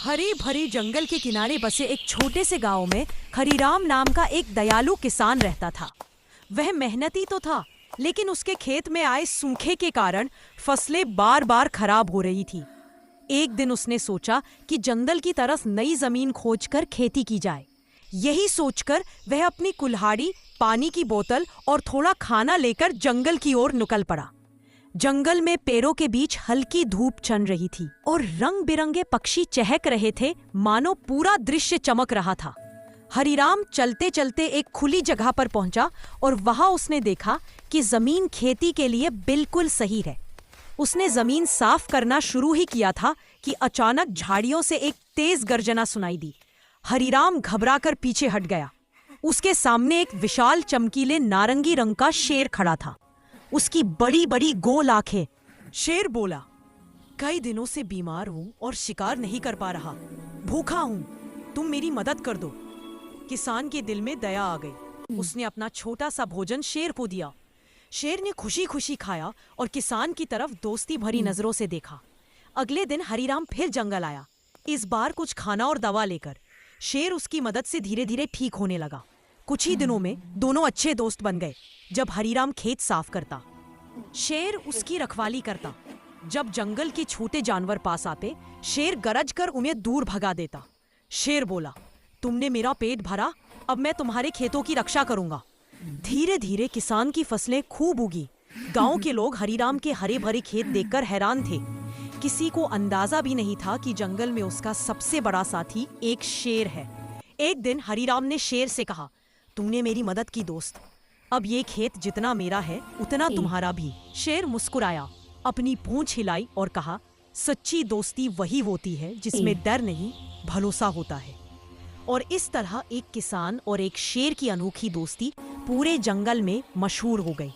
हरे भरे जंगल के किनारे बसे एक छोटे से गांव में हरीराम नाम का एक दयालु किसान रहता था। वह मेहनती तो था, लेकिन उसके खेत में आए सूखे के कारण फसलें बार बार खराब हो रही थी। एक दिन उसने सोचा कि जंगल की तरफ नई जमीन खोजकर खेती की जाए। यही सोचकर वह अपनी कुल्हाड़ी, पानी की बोतल और थोड़ा खाना लेकर जंगल की ओर निकल पड़ा। जंगल में पेड़ों के बीच हल्की धूप चल रही थी और रंग बिरंगे पक्षी चहक रहे थे, मानो पूरा दृश्य चमक रहा था। हरीराम चलते चलते एक खुली जगह पर पहुंचा और वहां उसने देखा कि जमीन खेती के लिए बिल्कुल सही है। उसने जमीन साफ करना शुरू ही किया था कि अचानक झाड़ियों से एक तेज गर्जना सुनाई दी। हरीराम घबराकर पीछे हट गया। उसके सामने एक विशाल चमकीले नारंगी रंग का शेर खड़ा था। उसकी बड़ी बड़ी गोल आंखें। शेर बोला, कई दिनों से बीमार हूं और शिकार नहीं कर पा रहा। भूखा हूं, तुम मेरी मदद कर दो। किसान के दिल में दया आ गई। उसने अपना छोटा सा भोजन शेर को दिया। शेर ने खुशी खुशी खाया और किसान की तरफ दोस्ती भरी नजरों से देखा। अगले दिन हरीराम फिर जंगल आया, इस बार कुछ खाना और दवा लेकर। शेर उसकी मदद से धीरे धीरे ठीक होने लगा। कुछ ही दिनों में दोनों अच्छे दोस्त बन गए। जब हरीराम खेत साफ करता, शेर उसकी रखवाली करता। जब जंगल के छोटे जानवर पास आते, शेर गरज कर उन्हें दूर भगा देता। शेर बोला, तुमने मेरा पेट भरा, अब मैं तुम्हारे खेतों की रक्षा करूंगा। धीरे धीरे किसान की फसलें खूब उगी। गांव के लोग हरीराम के हरे भरे खेत देखकर हैरान थे। किसी को अंदाजा भी नहीं था कि जंगल में उसका सबसे बड़ा साथी एक शेर है। एक दिन हरीराम ने शेर से कहा, तुमने मेरी मदद की दोस्त, अब ये खेत जितना मेरा है उतना तुम्हारा भी। शेर मुस्कुराया, अपनी पूंछ हिलाई और कहा, सच्ची दोस्ती वही होती है जिसमें डर नहीं, भरोसा होता है। और इस तरह एक किसान और एक शेर की अनोखी दोस्ती पूरे जंगल में मशहूर हो गई।